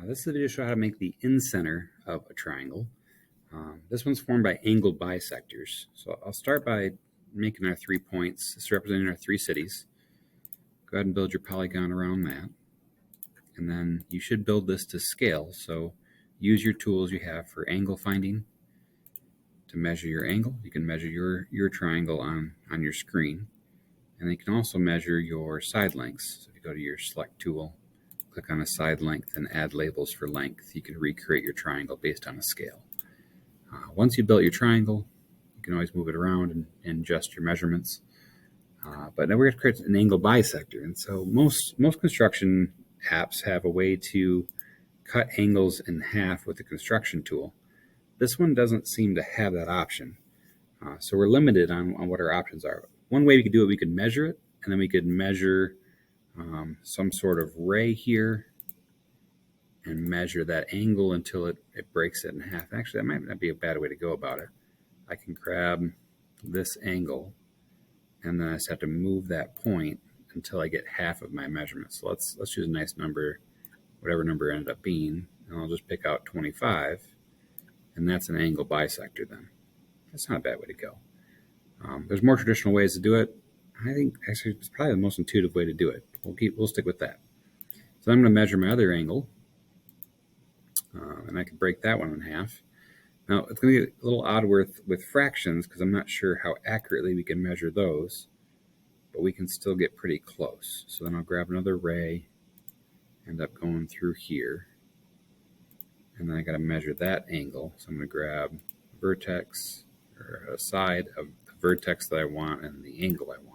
This is a video to show how to make the incenter of a triangle. This one's formed by angled bisectors. So I'll start by making our 3 points. This is representing our 3 cities. Go ahead and build your polygon around that. And then you should build this to scale. So use your tools you have for angle finding to measure your angle. You can measure your triangle on your screen. And you can also measure your side lengths. So if you go to your select tool, click on a side length and add labels for length, you can recreate your triangle based on a scale. Once you've built your triangle, you can always move it around and adjust your measurements. But now we're going to create an angle bisector. And so most construction apps have a way to cut angles in half with the construction tool. This one doesn't seem to have that option. So we're limited on what our options are. One way we could do it, we could measure it, and then we could measure some sort of ray here and measure that angle until it breaks it in half. Actually, that might not be a bad way to go about it. I can grab this angle and then I just have to move that point until I get half of my measurement. So let's choose a nice number, whatever number it ended up being, and I'll just pick out 25, and that's an angle bisector then. That's not a bad way to go. There's more traditional ways to do it. I think actually it's probably the most intuitive way to do it. We'll stick with that. So I'm going to measure my other angle, and I can break that one in half. Now it's going to get a little odd with fractions because I'm not sure how accurately we can measure those, but we can still get pretty close. So then I'll grab another ray, end up going through here, and then I got to measure that angle. So I'm going to grab a vertex or a side of the vertex that I want and the angle I want.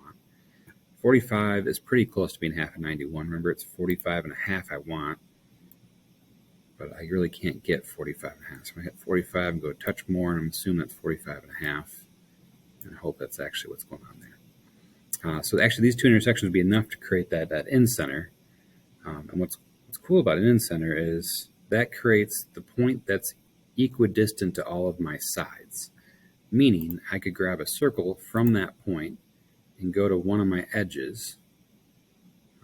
45 is pretty close to being half of 91. Remember, it's 45 and a half I want, but I really can't get 45 and a half. So I hit 45 and go a touch more, and I'm assuming that's 45 and a half, and I hope that's actually what's going on there. So actually these two intersections would be enough to create that incenter. And what's cool about an incenter is that creates the point that's equidistant to all of my sides, meaning I could grab a circle from that point and go to one of my edges.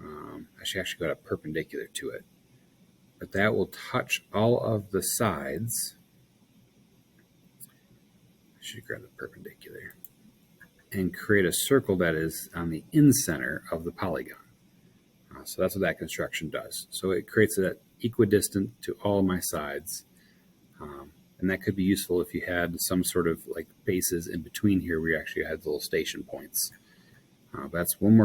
I should actually go to perpendicular to it, but that will touch all of the sides. I should grab the perpendicular and create a circle that is on the incenter of the polygon. So that's what that construction does. So it creates that equidistant to all of my sides. And that could be useful if you had some sort of like bases in between here where you actually had little station points. That's one more